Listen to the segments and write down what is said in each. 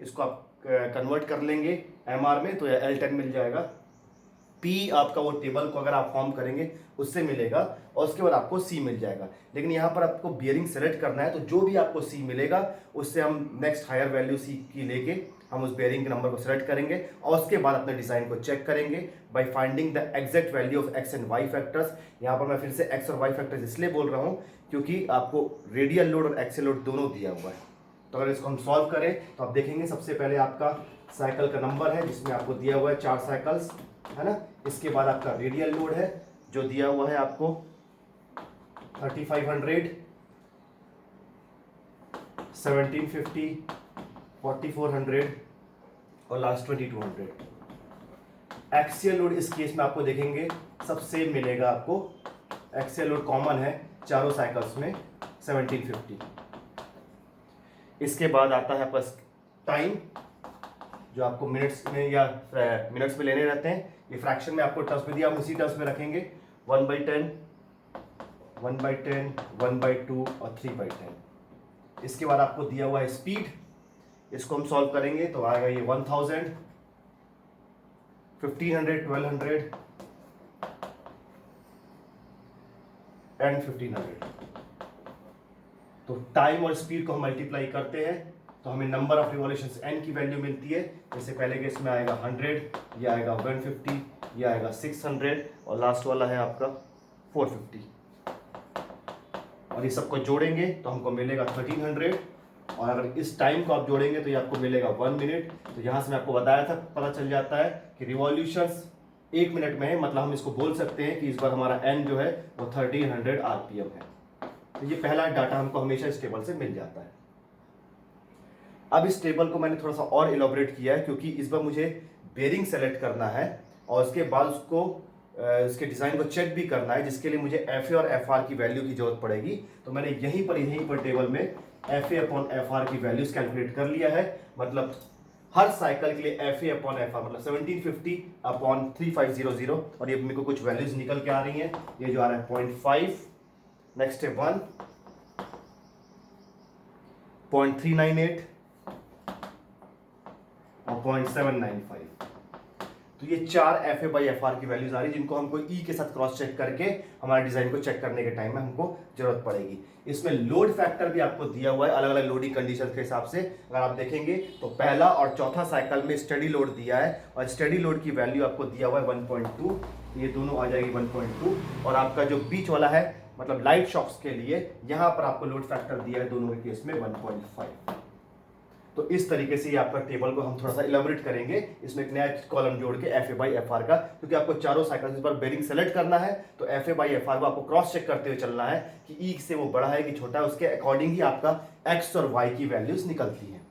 इसको आप कन्वर्ट कर लेंगे MR में तो L10 मिल जाएगा। P आपका वो टेबल को अगर आप फॉर्म करेंगे उससे मिलेगा और उसके बाद आपको C मिल जाएगा। लेकिन यहाँ पर आपको बियरिंग सेलेक्ट करना है, तो जो भी आपको C मिलेगा उससे हम नेक्स्ट हायर वैल्यू C की लेके हम उस बेयरिंग के नंबर को सेलेक्ट करेंगे और उसके बाद अपने डिज़ाइन को चेक करेंगे by finding the exact value of x and y factors. यहाँ पर मैं फिर से x और y फैक्टर्स इसलिए बोल रहा हूँ क्योंकि आपको रेडियल लोड और एक्सियल लोड दोनों दिया हुआ है। तो अगर इसको हम सॉल्व करें तो आप देखेंगे सबसे पहले आपका साइकिल का नंबर है जिसमें आपको दिया हुआ है 4 साइकिल्स, है ना। इसके बाद आपका रेडियल लोड है जो दिया हुआ है आपको 3500, 1750, 4400 और लास्ट 2200। एक्सियल लोड इस केस में आपको देखेंगे सब सेम मिलेगा आपको। एक्सियल लोड कॉमन है चारों साइकिल्स में 1750। इसके बाद आता है बस टाइम जो आपको मिनट्स में या मिनट्स में लेने रहते हैं। ये फ्रैक्शन में आपको टर्म्स में दिया, हम उसी टर्म्स में रखेंगे 1/10, 1/10, 1/2 और 3/10। इसके बाद आपको दिया हुआ है स्पीड, इसको हम सॉल्व करेंगे तो आएगा ये 1000, 1500, 1200 एंड 1500। तो टाइम और स्पीड को हम मल्टीप्लाई करते हैं तो हमें नंबर ऑफ रिवॉल्यूशंस n की वैल्यू मिलती है। जैसे पहले केस में आएगा 100, ये आएगा 150, ये आएगा 600 और लास्ट वाला है आपका 450। और ये सबको जोड़ेंगे तो हमको मिलेगा 1300 और अगर इस टाइम को आप जोड़ेंगे तो ये आपको मिलेगा 1 मिनट। तो यहाँ से मैं आपको बताया था, पता चल जाता है कि रिवॉल्यूशंस 1 मिनट में है, मतलब हम इसको बोल सकते हैं कि इस बार हमारा n जो है वो 1300 RPM है। तो ये पहला डाटा हमको हमेशा इस टेबल से मिल जाता है। अब इस टेबल को मैंने थोड़ा सा और इलॉबरेट किया है क्योंकि इस बार मुझे बेरिंग सेलेक्ट करना है और उसके बाद उसको इसके डिज़ाइन को चेक भी करना है, जिसके लिए मुझे FA और FR की वैल्यू की जरूरत पड़ेगी। तो मैंने यहीं पर टेबल में FA/FR की वैल्यूज कैलकुलेट कर लिया है। मतलब हर साइकिल के लिए FA/FR मतलब 1750/3500 और ये मेरे को कुछ वैल्यूज निकल के आ रही हैं। ये जो आ रहा है 0.5, नेक्स्ट है 1, 0.398 और 0.795। तो ये 4 FA/FR की वैल्यूज आ रही है जिनको हमको E के साथ क्रॉस चेक करके हमारे डिजाइन को चेक करने के टाइम में हमको जरूरत पड़ेगी। इसमें लोड फैक्टर भी आपको दिया हुआ है अलग अलग लोडिंग कंडीशन के हिसाब से। अगर आप देखेंगे तो पहला और चौथा साइकिल में स्टडी लोड दिया है और स्टडी लोड की वैल्यू आपको दिया हुआ है 1.2, ये दोनों आ जाएगी 1.2। और आपका जो बीच वाला है मतलब लाइट शॉक्स के लिए यहाँ पर आपको लोड फैक्टर दिया है दोनों के केस में 1.5। तो इस तरीके से ये आपका टेबल को हम थोड़ा सा इलेबोरेट करेंगे, इसमें एक नया कॉलम जोड़ के FA/FR का, क्योंकि आपको चारों साइकिल पर बेरिंग सेलेक्ट करना है तो FA/FR को आपको क्रॉस चेक करते हुए चलना है कि E से वो बड़ा है कि छोटा है, उसके अकॉर्डिंग ही आपका X और Y की वैल्यूज निकलती हैं।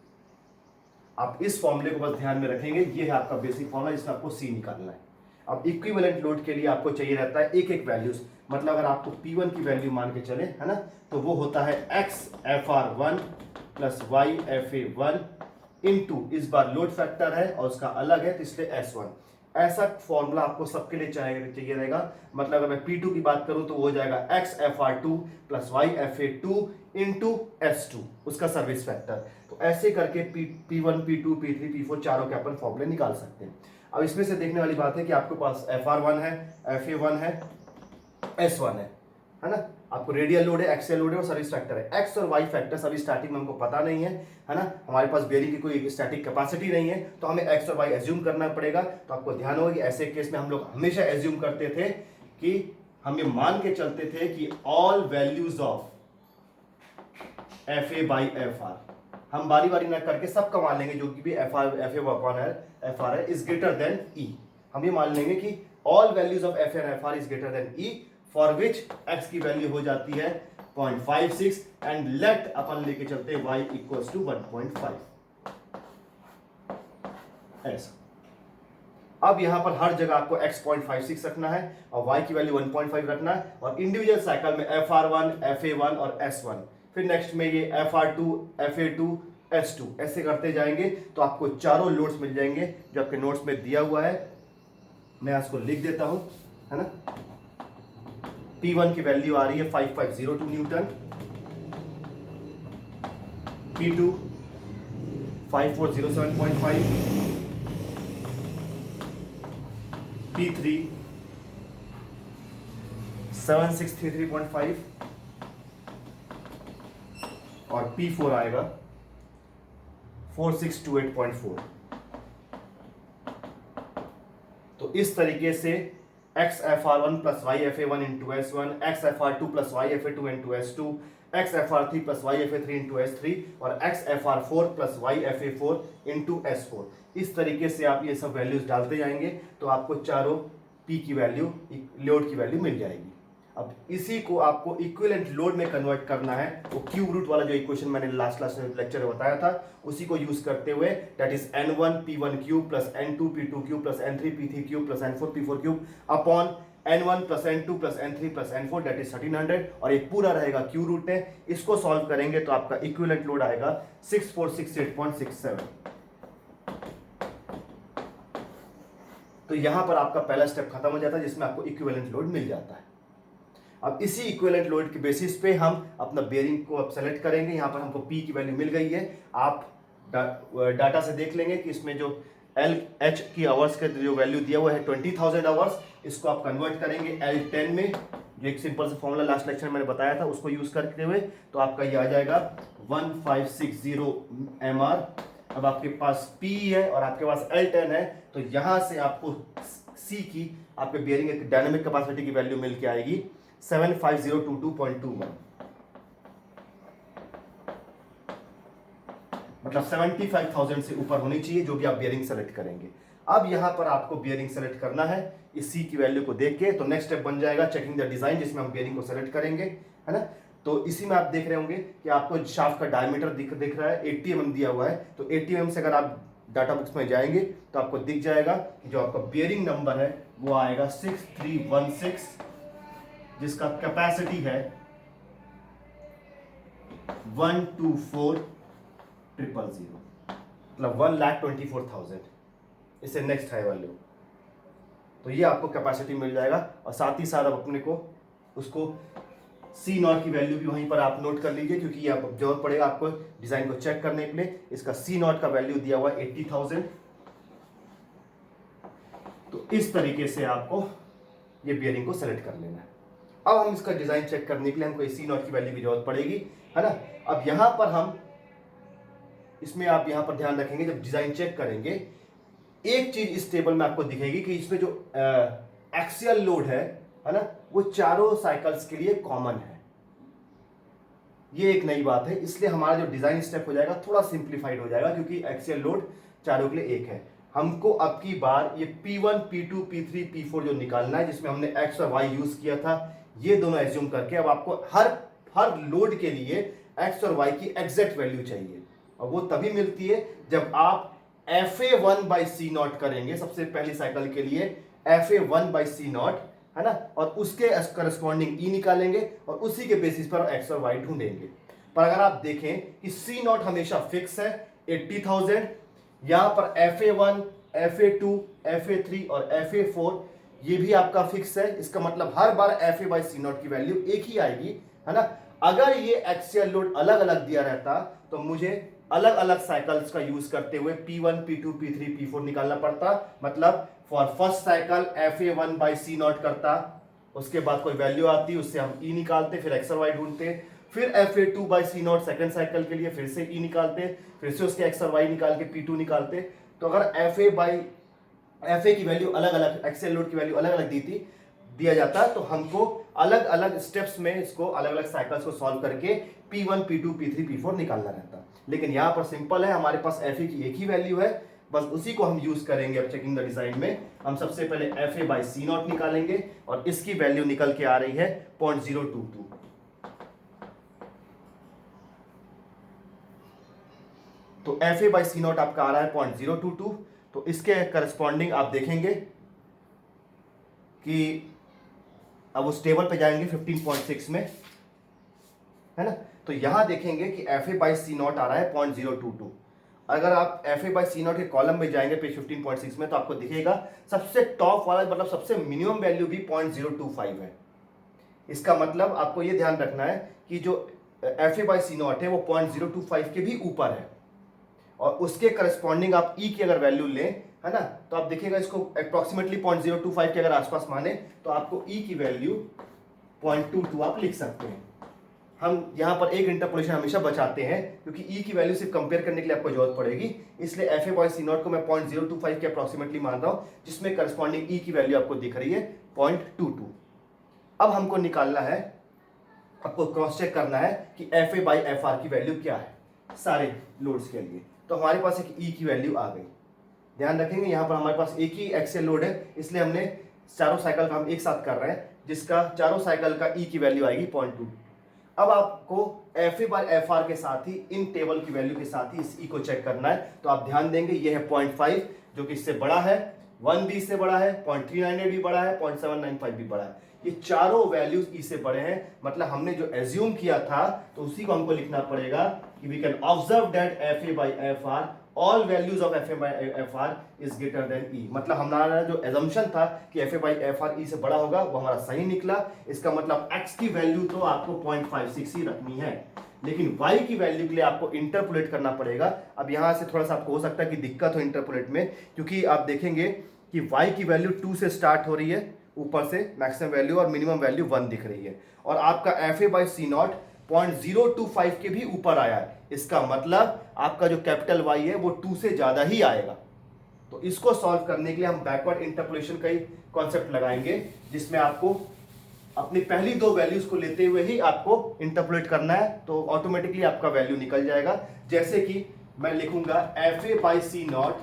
आप इस फॉर्मूले को बस ध्यान में रखेंगे, ये है आपका बेसिक फॉर्मूला जिसमें आपको C निकालना है। अब इक्विवेलेंट लोड के लिए आपको चाहिए रहता है एक एक वैल्यूज, मतलब अगर आपको P1 की वैल्यू मान के चले, है ना, तो वो होता है XFR1 प्लस YFA1 इंटू, इस बार लोड फैक्टर है और उसका अलग है तो इसलिए S1। ऐसा फॉर्मूला आपको सबके लिए चाहिए रहेगा। मतलब अगर मैं P2 की बात करूं तो वो हो जाएगा XFR2 plus YFA2 into S2, उसका सर्विस फैक्टर। तो ऐसे करके P1, P2, P3, P4 चारों के अपन फॉर्मूले निकाल सकते हैं। अब इसमें से देखने वाली बात है कि आपके पास FR1 है, FA1 है, S1 है ना। आपको रेडियल लोड है, एक्सियल लोड है और सर्विस फैक्टर है। एक्स और वाई फैक्टर अभी स्टार्टिंग में हमको पता नहीं है ना, हमारे पास बेरिंग की कोई स्टैटिक कैपेसिटी नहीं है तो हमें एक्स और वाई एज्यूम करना पड़ेगा। तो आपको ध्यान होगा कि ऐसे केस में हम लोग हमेशा एज्यूम करते थे कि हम ये मान के चलते थे कि all values of F A by F R, हम बारी बारी ना करके सब मान लेंगे जो कि भी F R F F R है इज ग्रेटर देन ई। हम ये मान लेंगे कि all values of F and F R is greater then E, for which x की वैल्यू हो जाती है 0.56 एंड लेट अपन लेके चलते हैं y इक्वल्स टू 1.5 ऐसा। अब यहां पर हर जगह आपको x 0.56 रखना है और y की वैल्यू 1.5 रखना है, और इंडिविजुअल साइकिल में FR1, FA1 और S1, फिर नेक्स्ट में ये FR2, FA2, S2 ऐसे करते जाएंगे तो आपको चारों लोड्स मिल जाएंगे जो आपके नोट्स में दिया हुआ है। मैं इसको लिख देता हूं, है ना। P1 की वैल्यू आ रही है 5502 न्यूटन, P2 5407.5, P3 7633.5 और P4 आएगा 4628.4। तो इस तरीके से XFR1 plus YFA1 into S1, XFR2 plus YFA2 into S2, XFR3 plus YFA3 into S3 और XFR4 plus YFA4 into S4। इस तरीके से आप ये सब वैल्यूज डालते जाएंगे तो आपको चारों P की वैल्यू, लोड की वैल्यू मिल जाएगी। अब इसी को आपको इक्विवेलेंट लोड में कन्वर्ट करना है, वो क्यूब रूट वाला जो इक्वेशन मैंने लास्ट लेक्चर में बताया था उसी को यूज करते हुए, that is n1 p1 cube plus n2 p2 cube plus n3 p3 cube plus n4 p4 cube upon n1 plus n2 plus n3 plus n4 that is 1300, और ये पूरा रहेगा क्यू रूट में। इसको सॉल्व करेंगे तो आपका इक्विवेलेंट लोड आएगा 6468.67। तो यहां पर आपका पहला स्टेप खत्म हो जाता है जिसमें आपको इक्विवेलेंट लोड मिल जाता है। अब इसी इक्विवेलेंट लोड के बेसिस पे हम अपना बेयरिंग को अब सेलेक्ट करेंगे। यहाँ पर हमको P की वैल्यू मिल गई है, आप डाटा से देख लेंगे कि इसमें जो LH की आवर्स का जो वैल्यू दिया हुआ है 20,000 आवर्स, इसको आप कन्वर्ट करेंगे L10 में, जो एक सिंपल सा फॉर्मूला लास्ट लेक्चर में मैंने बताया था उसको यूज करते हुए, तो आपका ये आ जाएगा 1560 MR। अब आपके पास P है और आपके पास L10 है, तो यहां से आपको C की आपके बेयरिंग एक डायनेमिक कैपेसिटी की वैल्यू मिल के आएगी 75022.21, मतलब 75,000 से ऊपर होनी चाहिए जो भी आप बेयरिंग सेलेक्ट करेंगे। अब यहां पर आपको बेयरिंग सेलेक्ट करना है इस C की वैल्यू को देख के, तो नेक्स्ट स्टेप बन जाएगा चेकिंग द डिजाइन, जिसमें हम बेयरिंग को सेलेक्ट करेंगे, है ना। तो इसी में आप देख रहे होंगे कि आपको शाफ्ट का डायमीटर दिख रहा है 80 mm दिया हुआ है, तो 80 mm से अगर आप डाटा बुक्स में जाएंगे तो आपको दिख जाएगा कि जो आपका बेयरिंग नंबर है वो आएगा 6316, जिसका कैपेसिटी है 124,000, मतलब 1,24,000। इससे नेक्स्ट हाई वैल्यू, तो ये आपको कैपेसिटी मिल जाएगा। और साथ ही साथ अब अपने को उसको C नॉट की वैल्यू भी वहीं पर आप नोट कर लीजिए, क्योंकि ये आप जरूरत पड़ेगा आपको डिजाइन को चेक करने के लिए। इसका C नॉट का वैल्यू दिया हुआ है 80,000। तो इस तरीके से आपको ये बियरिंग को सेलेक्ट कर लेना है। अब हम इसका डिजाइन चेक करने के लिए हमको C नॉट की वैल्यू की जरूरत पड़ेगी, है ना। अब यहां पर हम इसमें आप यहां पर ध्यान रखेंगे, जब डिजाइन चेक करेंगे एक चीज इस टेबल में आपको दिखेगी कि इसमें जो एक्सियल लोड है ना, वो चारों साइकिल्स के लिए कॉमन है। ये एक नई बात है, इसलिए हमारा जो डिजाइन स्टेप हो जाएगा थोड़ा सिंप्लीफाइड हो जाएगा, क्योंकि एक्सियल लोड चारों के लिए एक है। हमको अब की बार ये P1, P2, P3, P4 जो निकालना है, जिसमें हमने X और Y यूज किया था, ये दोनों एज्यूम करके अब आपको हर लोड के लिए X और Y की एग्जैक्ट वैल्यू चाहिए, और वो तभी मिलती है जब आप FA1 by C नॉट करेंगे। सबसे पहली साइकिल के लिए FA1 by C नॉट, है ना, और उसके करस्पॉन्डिंग E निकालेंगे और उसी के बेसिस पर X और Y ढूंढेंगे। पर अगर आप देखें कि C नॉट हमेशा फिक्स है 80,000, यहां पर FA1, FA2, FA3 और FA4 ये भी आपका फिक्स है। इसका मतलब हर बार FA by C नॉट की वैल्यू एक ही आएगी, है ना। अगर ये एक्सियल लोड अलग अलग दिया रहता तो मुझे अलग अलग साइकिल्स का यूज करते हुए P1, P2, P3, P4 निकालना पड़ता। मतलब for first cycle FA1 by C not करता, उसके बाद कोई वैल्यू आती, उससे हम E निकालते, फिर X और Y ढूंढते, फिर FA2 by C not second cycle के लिए फिर से E निकालते, फिर से उसके X और Y निकाल के P2 निकालते। तो अगर FA की वैल्यू अलग अलग, एक्सियल लोड की वैल्यू अलग अलग दी थी, दिया जाता तो हमको अलग अलग स्टेप्स में इसको अलग अलग साइकिल्स को सॉल्व करके P1 P2 P3 P4 निकालना रहता। लेकिन यहाँ पर सिंपल है, हमारे पास FA की एक ही वैल्यू है, बस उसी को हम यूज करेंगे। अब चेकिंग द डिजाइन में हम सबसे पहले FA बाई C0 निकालेंगे और इसकी वैल्यू निकल के आ रही है 0.022। तो FA बाई C0 आपका आ रहा है 0.022। तो इसके करस्पॉन्डिंग आप देखेंगे कि अब उस टेबल पे जाएंगे 15.6 में, है ना। तो यहां देखेंगे कि FA बाई C0 आ रहा है 0.022। अगर आप FA बाई C0 के कॉलम में जाएंगे पेज 15.6 में तो आपको दिखेगा सबसे टॉप वाला मतलब सबसे मिनिमम वैल्यू भी 0.025 है। इसका मतलब आपको ये ध्यान रखना है कि जो FA बाई C0 है वो 0.025 के भी ऊपर है और उसके करस्पॉन्डिंग आप E की अगर वैल्यू लें, है ना, तो आप देखिएगा इसको अप्रोक्सीमेटली 0.025 के अगर आसपास माने तो आपको E की वैल्यू 0.22 आप लिख सकते हैं। हम यहाँ पर एक इंटरपोलेशन हमेशा बचाते हैं क्योंकि E की वैल्यू सिर्फ कंपेयर करने के लिए आपको जरूरत पड़ेगी, इसलिए FA बाई C0 को मैं 0.025 के अप्रोक्सीमेटली मान रहा हूँ, जिसमें करस्पॉन्डिंग E की वैल्यू आपको दिख रही है 0.22। अब हमको निकालना है, आपको क्रॉस चेक करना है कि FA बाई FR की वैल्यू क्या है सारे लोड्स के लिए। तो हमारे पास एक E की वैल्यू आ गई। ध्यान रखेंगे यहाँ पर हमारे पास एक ही एक्सेल लोड है, इसलिए हमने चारों साइकिल का हम एक साथ कर रहे हैं, जिसका चारों साइकिल का E की वैल्यू आएगी 0.2। अब आपको FA बाई FR के साथ ही इन टेबल की वैल्यू के साथ ही इस E को चेक करना है। तो आप ध्यान देंगे ये है 0.5 जो कि इससे बड़ा है, 1 भी इससे बड़ा है, 0.398 भी बड़ा है, 0.795 भी बड़ा है। ये चारों वैल्यूज ई से बड़े हैं, मतलब हमने जो एज्यूम किया था तो उसी को हमको लिखना पड़ेगा कि we can observe that FA by FR all values of FA by FR is greater than E। मतलब हमारा जो एजम्पशन था कि FA बाई FR E से बड़ा होगा वो हमारा सही निकला। इसका मतलब X की वैल्यू तो आपको 0.56 ही रखनी है, लेकिन Y की वैल्यू के लिए आपको इंटरपोलेट करना पड़ेगा। अब यहां से थोड़ा सा आपको हो सकता है कि दिक्कत हो इंटरपोलेट में, क्योंकि आप देखेंगे कि Y की वैल्यू 2 से स्टार्ट हो रही है ऊपर से मैक्सिमम वैल्यू और मिनिमम वैल्यू 1 दिख रही है, और आपका FA बाई C0 0.025 के भी ऊपर आया है। इसका मतलब आपका जो कैपिटल Y है वो 2 से ज्यादा ही आएगा। तो इसको सॉल्व करने के लिए हम बैकवर्ड इंटरपोलेशन का ही कॉन्सेप्ट लगाएंगे, जिसमें आपको अपनी पहली दो वैल्यूज को लेते हुए ही आपको इंटरपोलेट करना है, तो ऑटोमेटिकली आपका वैल्यू निकल जाएगा। जैसे कि मैं लिखूंगा FA बाई C0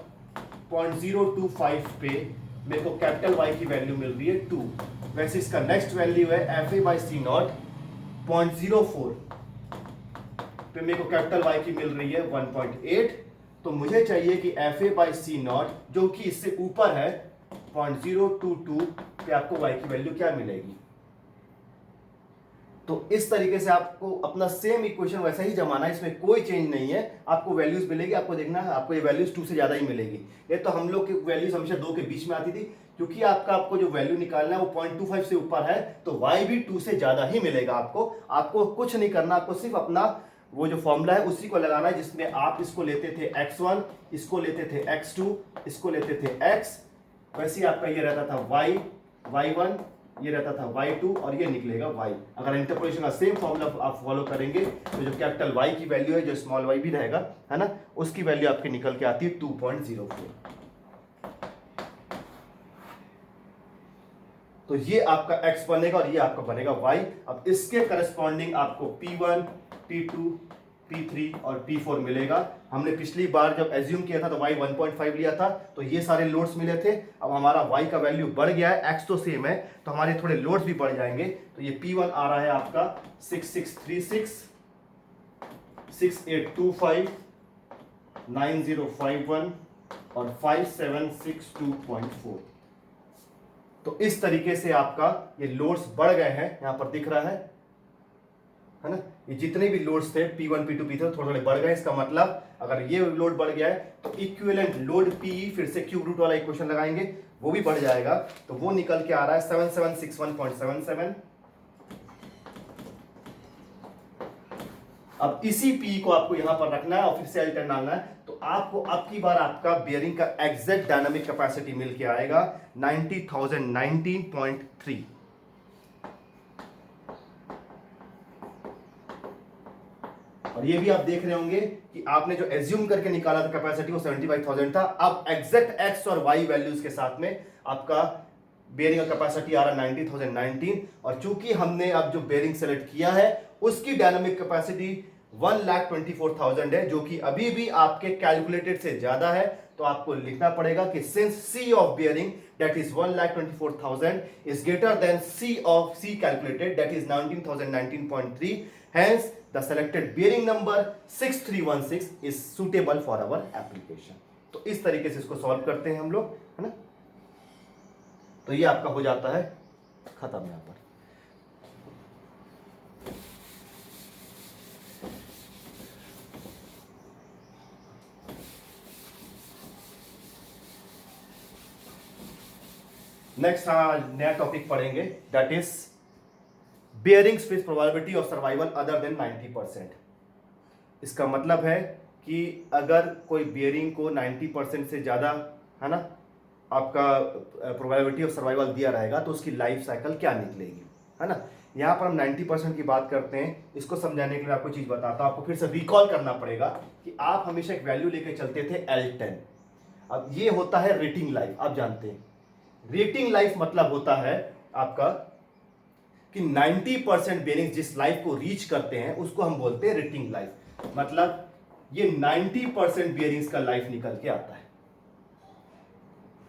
0.025 पे मेरे को कैपिटल Y की वैल्यू मिल रही है 2, वैसे इसका नेक्स्ट वैल्यू है FA बाई C0 0.04 पे मेरे को कैपिटल Y की मिल रही है 1.8। तो मुझे चाहिए कि FA बाई C0 जो कि इससे ऊपर है 0.022 पे आपको Y की वैल्यू क्या मिलेगी। तो इस तरीके से आपको अपना सेम इक्वेशन वैसा ही जमाना है, इसमें कोई चेंज नहीं है। आपको वैल्यूज मिलेगी, आपको देखना है आपको ये वैल्यूज 2 से ज्यादा ही मिलेगी। ये तो हम लोग की वैल्यूज हमेशा 2 के बीच में आती थी, क्योंकि आपको जो वैल्यू निकालना है वो 0.25 से ऊपर है, तो Y भी 2 से ज्यादा ही मिलेगा। आपको कुछ नहीं करना, आपको सिर्फ अपना वो जो फॉर्मूला है उसी को लगाना है, जिसमें आप इसको लेते थे x1, इसको लेते थे x2, इसको लेते थे x, वैसे ही आपका ये रहता था y1, ये रहता था y2 और ये निकलेगा y। अगर इंटरपोलेशन का सेम फॉर्मूला आप फॉलो करेंगे तो जो कैपिटल Y की वैल्यू है, जो स्मॉल y भी रहेगा, है ना, उसकी वैल्यू आपकी निकल के आती है 2.04। तो ये आपका x बनेगा और ये आपका बनेगा y। अब इसके करस्पॉन्डिंग आपको P1, P2, P3 और P4 मिलेगा। हमने पिछली बार जब एज्यूम किया था तो y 1.5 लिया था, तो ये सारे लोड्स मिले थे। अब हमारा y का वैल्यू बढ़ गया है, x तो सेम है, तो हमारे थोड़े लोड्स भी बढ़ जाएंगे। तो ये P1 आ रहा है आपका 6636, 6825, 9051 और 5762.4। तो इस तरीके से आपका ये लोड्स बढ़ गए हैं, यहां पर दिख रहा है ना। ये जितने भी लोड्स थे P1, P2, P3 थोड़े थोड़े बढ़ गए। इसका मतलब अगर ये लोड बढ़ गया है तो इक्विवेलेंट लोड PE, फिर से क्यूब रूट वाला इक्वेशन लगाएंगे, वो भी बढ़ जाएगा। तो वो निकल के आ रहा है 7761.77। अब इसी PE को आपको यहां पर रखना है और फिर से अल्टरन डालना है, तो आपको अब की बार आपका बियरिंग का एग्जैक्ट डायनामिक कैपेसिटी मिल के आएगा 90,019.3। और ये भी आप देख रहे होंगे कि आपने जो एज्यूम करके निकाला था कैपेसिटी वो 75,000 था। अब एग्जैक्ट एक्स और वाई वैल्यूज के साथ में आपका बेयरिंग का कैपेसिटी आ रहा है 90,019, और चूंकि हमने अब जो बेयरिंग सेलेक्ट किया है उसकी डायनामिक कैपेसिटी 1,24,000 है, जो कि अभी भी आपके कैलकुलेटेड से ज्यादा है। तो आपको लिखना पड़ेगा कि since C of bearing that is 1,24,000 is greater than C of C calculated that is 19,019.3, hence the selected bearing number 6316 is suitable for our application. तो इस तरीके से इसको सॉल्व करते हैं हम लोग, है ना। तो ये आपका हो जाता है खत्म यहां पर। नेक्स्ट नया टॉपिक पढ़ेंगे that is bearings with probability of survival other than 90%। इसका मतलब है कि अगर कोई बेयरिंग को 90% से ज़्यादा, है ना, आपका प्रोबेबिलिटी ऑफ सर्वाइवल दिया रहेगा तो उसकी लाइफ साइकिल क्या निकलेगी, है ना। यहाँ पर हम 90% की बात करते हैं। इसको समझाने के लिए आपको चीज़ बताता हूँ। आपको फिर से रिकॉल करना पड़ेगा कि आप हमेशा एक वैल्यू लेके चलते थे L10। अब ये होता है रेटिंग लाइफ, आप जानते हैं रेटिंग लाइफ मतलब होता है आपका कि 90% बेयरिंग्स जिस लाइफ को रीच करते हैं उसको हम बोलते हैं रेटिंग लाइफ। मतलब ये 90% बेयरिंग्स का लाइफ निकल के आता है।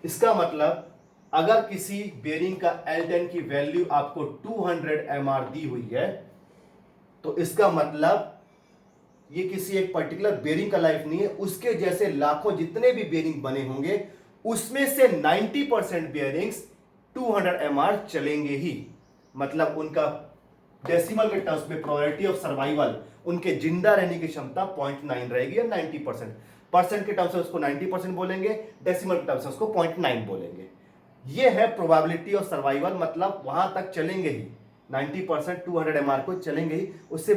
इसका मतलब अगर किसी बेयरिंग का L10 की वैल्यू आपको 200 mr दी हुई है तो इसका मतलब ये किसी एक पर्टिकुलर बेयरिंग का लाइफ नहीं है, उसके जैसे लाखों जितने भी बेयरिंग बने होंगे उसमें से 90% बेयरिंग्स 200 mr चलेंगे ही। मतलब उनका डेसिमल के टर्म्स में प्रोबेबिलिटी ऑफ सर्वाइवल, उनके जिंदा रहने की क्षमता 0.9 रहेगी या 90%। परसेंट के टर्म्स में उसको 90% बोलेंगे, डेसिमल के टर्म्स में उसको 0.9 बोलेंगे। ये है प्रोबेबिलिटी ऑफ सर्वाइवल, मतलब वहां तक चलेंगे ही 90%, 200 mr को चलेंगे ही, उससे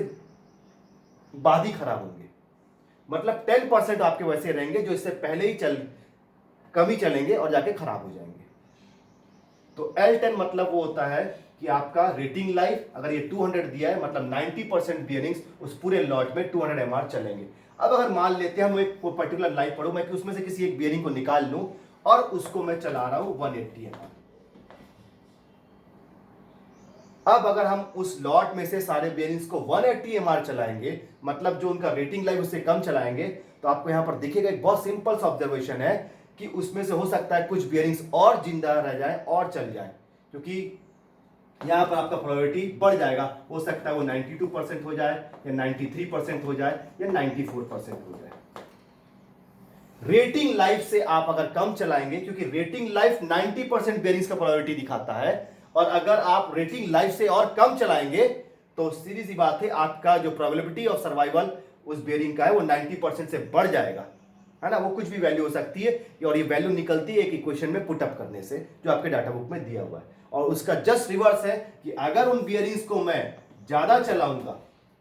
बाद ही खराब होंगे। मतलब 10% आपके वैसे रहेंगे जो इससे पहले ही कम ही चलेंगे और जाके खराब हो जाएंगे। तो L10 मतलब वो होता है कि आपका रेटिंग लाइफ, अगर ये 200 दिया है मतलब 90% बेयरिंग्स उस पूरे लॉट में 200 mr चलेंगे। अब अगर मान लेते हैं हम एक पर्टिकुलर लाइफ पढ़ो, मैं उसमें से किसी एक बेयरिंग को निकाल लूं और उसको मैं चला रहा हूं 180 mr। अब अगर हम उस लॉट में से सारे बेयरिंग्स को 180 mr चलाएंगे, मतलब जो उनका रेटिंग लाइफ उससे कम चलाएंगे, तो आपको यहां पर दिखेगा एक बहुत सिंपल सा ऑब्जर्वेशन है कि उसमें से हो सकता है कुछ बेयरिंग्स और जिंदा रह जाए और चल जाए, क्योंकि यहां पर आपका प्रोबेबिलिटी बढ़ जाएगा। हो सकता है वो 92% हो जाए या 93% हो जाए या 94% हो जाए। रेटिंग लाइफ से आप अगर कम चलाएंगे, क्योंकि रेटिंग लाइफ 90% बेयरिंग्स का प्रोबेबिलिटी दिखाता है, और अगर आप रेटिंग लाइफ से और कम चलाएंगे तो सीधी सी बात है आपका जो प्रोबेबिलिटी ऑफ सर्वाइवल उस बेयरिंग का है वो 90% से बढ़ जाएगा, है ना। वो कुछ भी वैल्यू हो सकती है और ये वैल्यू निकलती है एक इक्वेशन में पुटअप करने से जो आपके डाटा बुक में दिया हुआ है। और उसका जस्ट रिवर्स है कि अगर उन बेयरिंग्स को मैं ज्यादा चलाऊंगा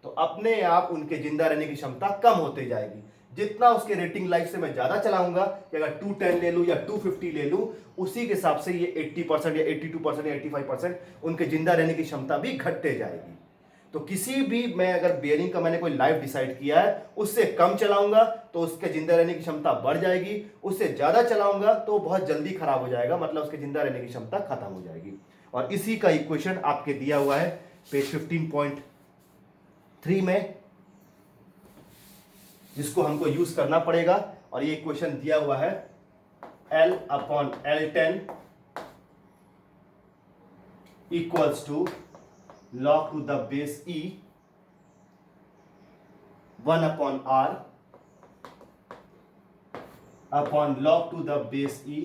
तो अपने आप उनके जिंदा रहने की क्षमता कम होते जाएगी। जितना उसके रेटिंग लाइफ से मैं ज्यादा चलाऊंगा, कि अगर 210 ले लूं या 250 ले लूं, उसी के हिसाब से ये 80% या 82% या 85% उनके जिंदा रहने की क्षमता भी घटते जाएगी। तो किसी भी मैं अगर बेयरिंग का मैंने कोई लाइफ डिसाइड किया है उससे कम चलाऊंगा तो उसके जिंदा रहने की क्षमता बढ़ जाएगी, उससे ज्यादा चलाऊंगा तो बहुत जल्दी खराब हो जाएगा, मतलब उसके जिंदा रहने की क्षमता खत्म हो जाएगी। और इसी का इक्वेशन आपके दिया हुआ है पेज 15.3 में, जिसको हमको यूज करना पड़ेगा। और ये इक्वेशन दिया हुआ है L/L10 equals to log to the base e 1/r upon log to the base e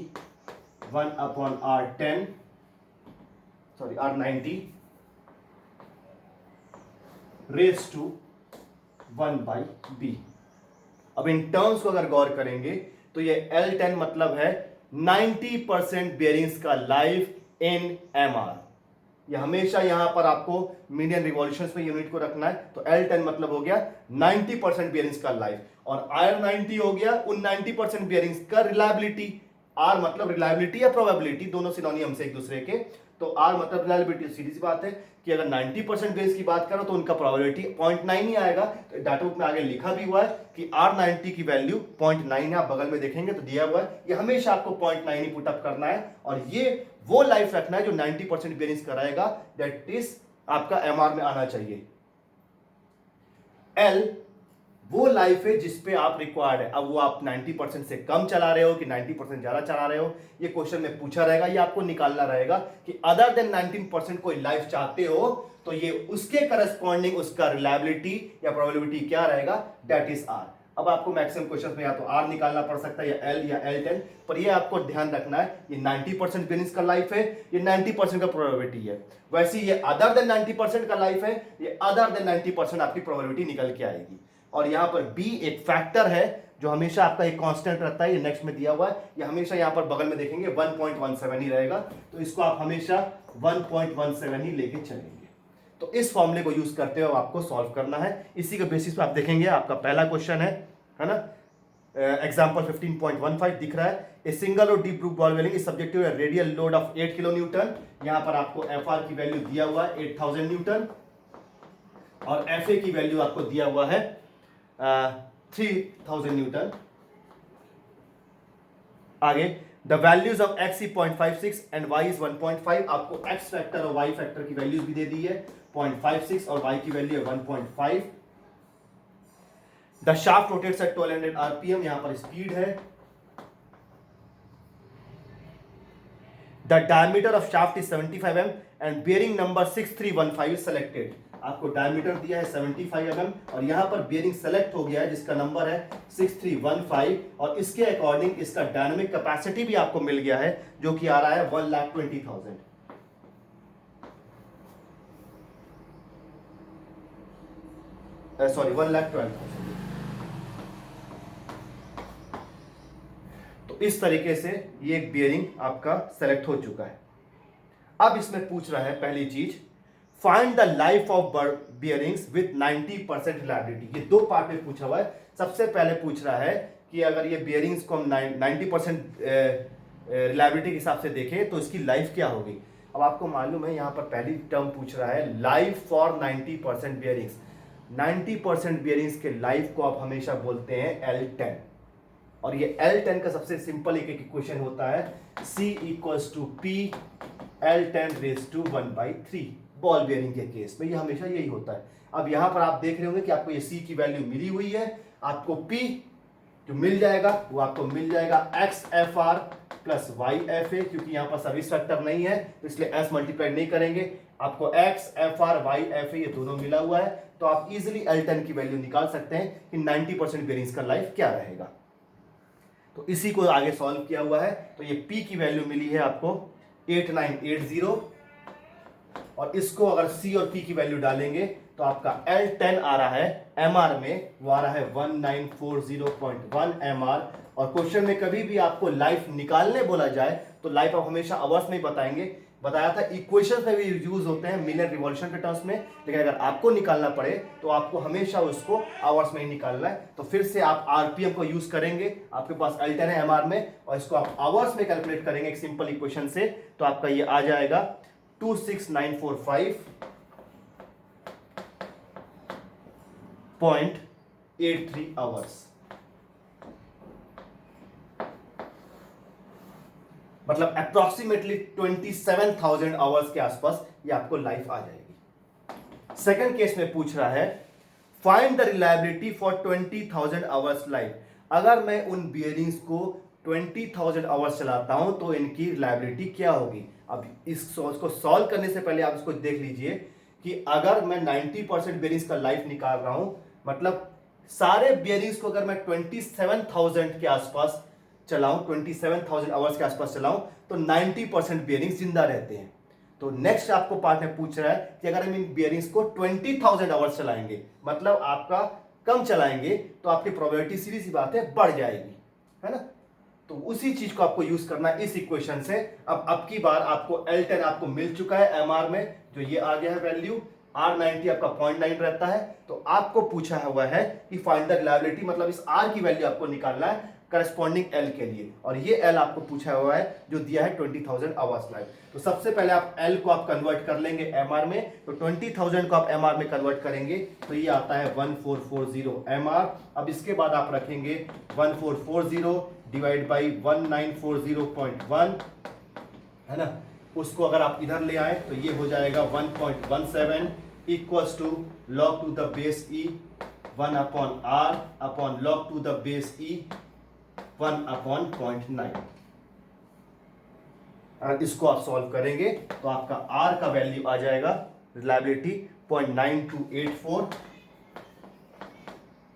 1/r10 r90 raised to 1/b। अब इन टर्म्स को अगर गौर करेंगे तो ये L10 मतलब है 90% बेयरिंग्स का लाइफ इन mr। ये हमेशा यहां पर आपको मीडियन रिवॉल्यूशंस में यूनिट को रखना है। तो L10 मतलब हो गया 90% बेयरिंग्स का लाइफ, और R90 हो गया उन 90% बेयरिंग्स का रिलायबिलिटी। R मतलब रिलायबिलिटी या प्रोबेबिलिटी, दोनों सिनोनिम्स एक दूसरे के। तो आर मतलब रिलायबिलिटी। सीधी सी बात है कि अगर 90% बेस की बात करो तो उनका प्रोबेबिलिटी 0.9 ही आएगा। तो डाटा बुक में आगे लिखा भी हुआ है कि R90 की वैल्यू 0.9 है। आप बगल में देखेंगे तो दिया हुआ है, ये हमेशा आपको 0.9 ही पुटअप करना है और ये वो लाइफ रखना है जो 90% बेरिंग्स कराएगा, दैट इज आपका एमआर में आना चाहिए। एल वो लाइफ है जिसपे आप रिक्वायर्ड है। अब वो आप 90% से कम चला रहे हो कि 90% ज्यादा चला रहे हो, ये क्वेश्चन में पूछा रहेगा, ये आपको निकालना रहेगा कि अदर देन 19% कोई लाइफ चाहते हो तो ये उसके करस्पॉन्डिंग उसका रिलायबिलिटी या प्रोबेबिलिटी क्या रहेगा, दैट इज आर। अब आपको मैक्सिमम क्वेश्चन में या तो आर निकालना पड़ सकता है या एल या L10, पर ये आपको ध्यान रखना है ये 90% बेरिंग्स का लाइफ है, ये 90% का प्रोबेबिलिटी है। वैसे ये अदर देन 90% का लाइफ है, ये अदर देन 90% आपकी प्रोबेबिलिटी निकल के आएगी। और यहां पर बी एक फैक्टर है जो हमेशा आपका एक कांस्टेंट रहता है, ये नेक्स्ट में दिया हुआ है, ये हमेशा यहां पर बगल में देखेंगे 1.17 ही रहेगा, तो इसको आप हमेशा 1.17 ही लेके चलेंगे। तो इस फॉर्मूले को यूज करते हुए आपको सॉल्व करना है। इसी के बेसिस पे आप देखेंगे आपका पहला क्वेश्चन है ना, एग्जांपल 15.15 दिख रहा है, ए सिंगल और deep groove ball bearing is subject to a radial load of 8 kilo newton. यहां पर आपको एफआर की वैल्यू दिया हुआ है 8000 न्यूटन और एफए की वैल्यू आपको दिया हुआ है 3000 न्यूटन। आगे the values of x is 0.56 and y is 1.5। आपको x फैक्टर और y फैक्टर की वैल्यूज भी दे दी है, 0.56 और y की वैल्यू है 1.5। The shaft rotates at 1200 rpm, यहां पर स्पीड है। The diameter of shaft is 75 mm and bearing number 6315 is selected. आपको डायमीटर दिया है 75 mm और यहां पर बेयरिंग सेलेक्ट हो गया है जिसका नंबर है 6315 और इसके अकॉर्डिंग इसका डायनामिक कैपेसिटी भी आपको मिल गया है जो कि आ रहा है 1,20,000। सॉरी 1,12,000। तो इस तरीके से ये एक बेयरिंग आपका सेलेक्ट हो चुका है। अब इसमें पूछ रहा है पहली चीज, find the life of bearings with 90% reliability. ये दो पार्ट में पूछा हुआ है। सबसे पहले पूछ रहा है कि अगर ये बेयरिंग्स को हम 90% रिलायबिलिटी के हिसाब से देखें तो इसकी लाइफ क्या होगी। अब आपको मालूम है यहां पर पहली टर्म पूछ रहा है लाइफ फॉर 90% बेयरिंग्स। 90% बेयरिंग्स के लाइफ को आप हमेशा बोलते हैं L10 और ये L10 का सबसे सिंपल एक इक्वेशन होता है C = P L10⁻⁴ ball bearing के केस में ये हमेशा यही होता है। अब यहां पर आप देख रहे होंगे कि आपको ये C की वैल्यू मिली हुई है, आपको P जो मिल जाएगा वो आपको मिल जाएगा XFR प्लस YFA, क्योंकि यहां पर सर्विस फैक्टर नहीं है तो इसलिए S मल्टीप्लाई नहीं करेंगे। आपको XFR YFA ये दोनों मिला हुआ है तो आप इजीली L10 की वैल्यू निकाल सकते हैं कि 90% बेयरिंग्स का लाइफ क्या रहेगा। तो इसी को आगे सॉल्व किया हुआ है। तो ये P की वैल्यू मिली है आपको 8980 और इसको अगर C और P की वैल्यू डालेंगे तो आपका L10 आ रहा है MR में, वो आ रहा है 1940.1 MR। और क्वेश्चन में कभी भी आपको लाइफ निकालने बोला जाए तो लाइफ आप हमेशा आवर्स में बताएंगे। बताया था इक्वेशन में भी यूज होते हैं मिलियन रिवॉल्यूशन के टर्म्स में, लेकिन अगर आपको निकालना पड़े तो आपको हमेशा उसको आवर्स में ही निकालना है। तो फिर से आप आरपीएम को यूज करेंगे, आपके पास L10 है MR में और इसको आप आवर्स में कैलकुलेट करेंगे एक सिंपल इक्वेशन से, तो आपका ये आ जाएगा 26945.83 आवर्स। मतलब अप्रोक्सीमेटली 27,000 आवर्स के आसपास ये आपको लाइफ आ जाएगी। सेकंड केस में पूछ रहा है find the reliability for 20,000 hours life. अगर मैं उन बियरिंग्स को 20,000 आवर्स चलाता हूं तो इनकी रिलायबिलिटी क्या होगी। अब इसको सॉल्व करने से पहले आप इसको देख लीजिए कि अगर मैं 90% बियरिंग्स का लाइफ निकाल रहा हूं, मतलब सारे बियरिंग्स को अगर मैं 27,000 के आसपास चलाऊं, 27,000 आवर्स के आसपास चलाऊं तो 90% बियरिंग्स जिंदा रहते हैं। तो नेक्स्ट आपको पार्ट में पूछ रहा है कि अगर हम इन बियरिंग्स को 20,000 आवर्स चलाएंगे, मतलब आपका कम चलाएंगे तो आपकी प्रोबेबिलिटी सीधी सी बात है बढ़ जाएगी, है ना। तो उसी चीज को आपको यूज करना है इस इक्वेशन से। अब की बार आपको L10 आपको मिल चुका है MR में, जो ये आ गया है वैल्यू, R90 आपका 0.9 रहता है। तो आपको पूछा हुआ है कि फाइंड द रिलायबिलिटी, मतलब इस R की वैल्यू आपको निकालना है करस्पॉन्डिंग एल के लिए, और ये एल आपको पूछा हुआ है जो दिया है 20,000 आवर्स लाइफ। तो सबसे पहले आप एल को आप कन्वर्ट कर लेंगे एमआर में, तो 20,000 को आप एमआर में कन्वर्ट करेंगे तो ये आता है 1440 एमआर। अब इसके बाद आप रखेंगे 1440 डिवाइड बाई 1940.1, है ना, उसको अगर आप इधर ले आए तो ये हो जाएगा 1.17 equals to log to the base e 1 upon R upon log to the base e 1 upon 0.9। अगर इसको आप सॉल्व करेंगे तो आपका आर का वैल्यू आ जाएगा रिलायबिलिटी 0.9284,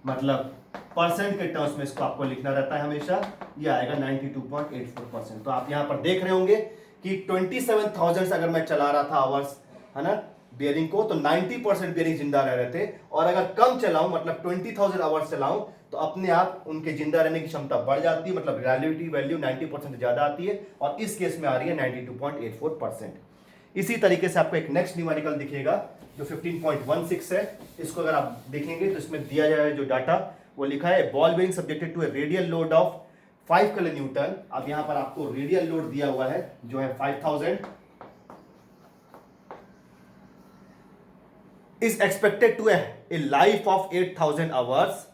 मतलब परसेंट के टर्म्स में इसको आपको लिखना रहता है हमेशा, ये आएगा 92.84%। तो आप यहां पर देख रहे होंगे कि 27,000 से अगर मैं चला रहा था आवर्स, है ना, बियरिंग को, तो 90% बियरिंग जिंदा रह रहे थे, और अगर कम चलाऊं मतलब 20,000 आवर्स चलाऊं तो अपने आप उनके जिंदा रहने की क्षमता बढ़ जाती है, मतलब रिलायबिलिटी वैल्यू 90% से ज्यादा आती है, और इस केस में आ रही है 92.84%। इसी तरीके से आपको एक नेक्स्ट न्यूमेरिकल दिखेगा जो 15.16 है। इसको अगर आप देखेंगे तो इसमें दिया जाए जो डाटा वो लिखा है ball bearing subjected to a radial load of 5 kilo newton. अब यहां पर आपको रेडियल लोड दिया हुआ है जो है 5000, is expected to a life of 8,000 hours,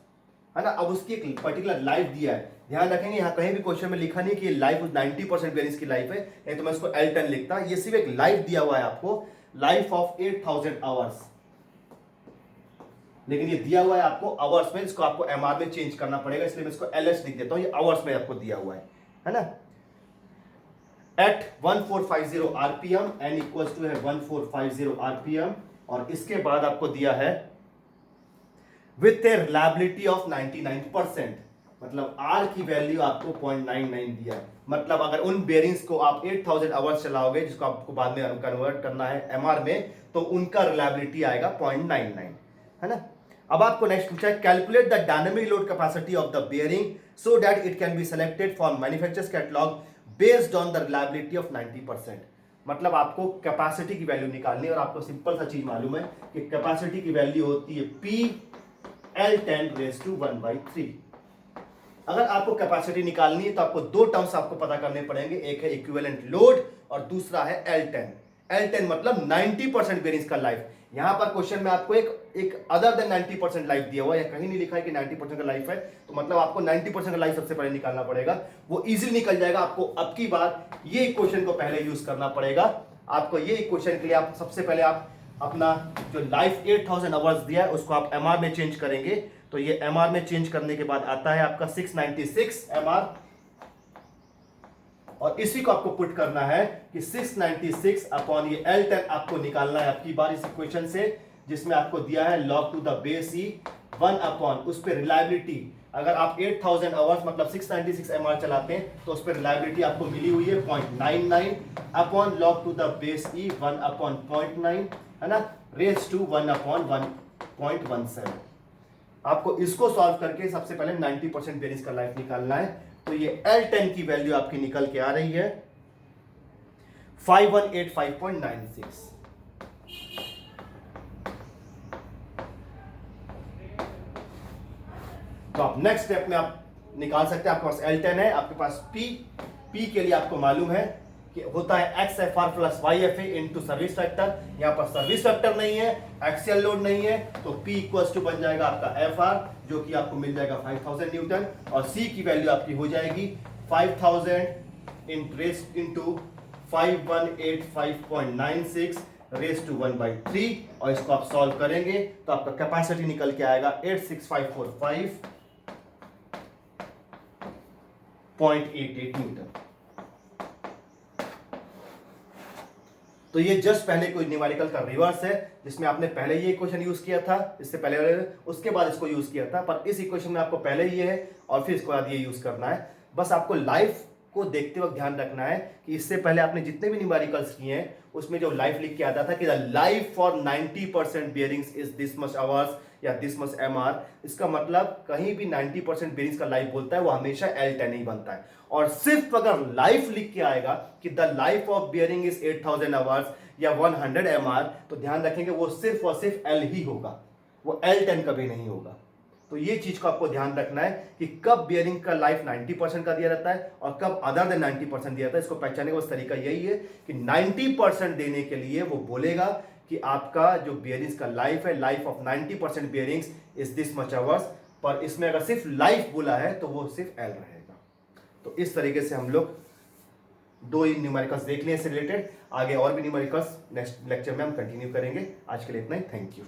है ना। अब उसकी एक पर्टिकुलर लाइफ दिया है, ध्यान रखेंगे यहां कहीं भी क्वेश्चन में लिखा नहीं कि लाइफ 90% बेरिंग्स की लाइफ है, नहीं तो मैं इसको L10 लिखता, ये सिर्फ एक लाइफ दिया हुआ है आपको, लाइफ ऑफ 8,000 आवर्स, लेकिन ये दिया हुआ है आपको आवर्स में, इसको आपको एमआर में चेंज करना पड़ेगा, इसलिए मैं इसको एलएस लिख देता हूं, ये आवर्स में आपको दिया हुआ है ना। At 1450 RPM, N equals to है 1450 आरपीएम, और इसके बाद आपको दिया है विथ ए रिलायबिलिटी ऑफ 99%, मतलब आर की वैल्यू आपको 0.99 दिया है, मतलब अगर उन बेरिंग्स को आप 8,000 आवर्स चलाओगे, जिसको आपको बाद में कन्वर्ट करना है एमआर में, तो उनका रिलायबिलिटी आएगा 0.99, है ना। अब आपको नेक्स्ट पूछा है calculate the dynamic load capacity of the bearing so that it can be selected for manufacturers catalogue based on the reliability of 90%। मतलब आपको कैपेसिटी की वैल्यू निकालनी है, और आपको सिंपल सा चीज मालूम है कि कैपेसिटी की वैल्यू होती है P L10 रेज़ टू 1/3। अगर आपको कैपेसिटी निकालनी है तो आपको दो टर्म्स आपको पता करने पड़ेंगे, एक है इक्विवेलेंट लोड और दूसरा है L10। L10 मतलब 90% बेरिंग्स का लाइफ। यहां पर क्वेश्चन में आपको एक अदर देन 90% लाइफ दिया हुआ है, कहीं नहीं लिखा है कि 90% का लाइफ है, तो मतलब आपको 90% का लाइफ सबसे पहले निकालना पड़ेगा, वो इजीली निकल जाएगा। आपको अब की बार ये इक्वेशन को पहले यूज करना पड़ेगा। आपको ये इक्वेशन के लिए आप सबसे पहले आप अपना जो लाइफ 8,000 आवर्स दिया है उसको आप एमआर में चेंज करेंगे, तो ये एमआर में चेंज करने के बाद आता है आपका 696 एमआर, और इसी को आपको पुट करना है कि 696 अपॉन ये L10 आपको निकालना है आपकी बार इस इक्वेशन से, जिसमें आपको दिया है log to the base e 1 upon उस पे रिलायबिलिटी। अगर आप 8,000 आवर्स मतलब 696 एमआर चलाते हैं तो उस पर रिलायबिलिटी आपको मिली हुई है 0.99 upon log to the base e 1 upon 0.9, है ना, रेज टू 1 अपॉन 1.17। आपको इसको सॉल्व करके सबसे पहले 90% बेरिंग्स का लाइफ निकालना है, तो ये L10 की वैल्यू आपकी निकल के आ रही है 5185.96। तो आप नेक्स्ट स्टेप में आप निकाल सकते हैं, आपके पास L10 है, आपके पास P के लिए आपको मालूम है कि होता है XFR plus YFA into service factor. यहाँ पर सर्विस फैक्टर नहीं है, एक्सियल लोड नहीं है, तो P इक्वल्स टू बन जाएगा आपका FR जो कि आपको मिल जाएगा 5000 न्यूटन, और C की वैल्यू आपकी हो जाएगी 5000 इंटू 5185.96 रेज टू 1/3, और इसको आप सॉल्व करेंगे तो आपका कैपेसिटी निकल के आएगा 86545.88 न्यूटन। तो ये जस्ट पहले कोई न्यूमेरिकल का रिवर्स है, जिसमें आपने पहले ये इक्वेशन यूज किया था, इससे पहले उसके बाद इसको यूज किया था, पर इस इक्वेशन में आपको पहले ये है और फिर इसके बाद ये यूज करना है। बस आपको लाइफ को देखते वक्त ध्यान रखना है कि इससे पहले आपने जितने भी न्यूमेरिकल्स किए हैं उसमें जो लाइफ लिख के आता था कि the life for 90% bearings is this much hours या दिस मच एमआर, इसका मतलब कहीं भी 90% बेयरिंग्स का लाइफ बोलता है वो हमेशा L10 ही बनता है। और सिर्फ अगर लाइफ लिख के आएगा कि the life of bearing is 8,000 hours या 100 एमआर, तो ध्यान रखेंगे वो सिर्फ और सिर्फ L ही होगा, वो L10 कभी नहीं होगा। तो ये चीज को आपको ध्यान रखना है कि कब बियरिंग का लाइफ 90% का दिया रहता है और कब अदर देन 90% दिया जाता है। इसको पहचानने का बस तरीका यही है कि 90% देने के लिए वो बोलेगा कि आपका जो बियरिंग्स का लाइफ है, life of 90% bearings is this much hours, पर इसमें अगर सिर्फ लाइफ बोला है तो वो सिर्फ एल रहेगा। तो इस तरीके से हम लोग दो न्यूमेरिकल्स देख लें इससे रिलेटेड। आगे और भी न्यूमेरिकल्स नेक्स्ट लेक्चर में हम कंटिन्यू करेंगे। आज के लिए इतना ही, थैंक यू।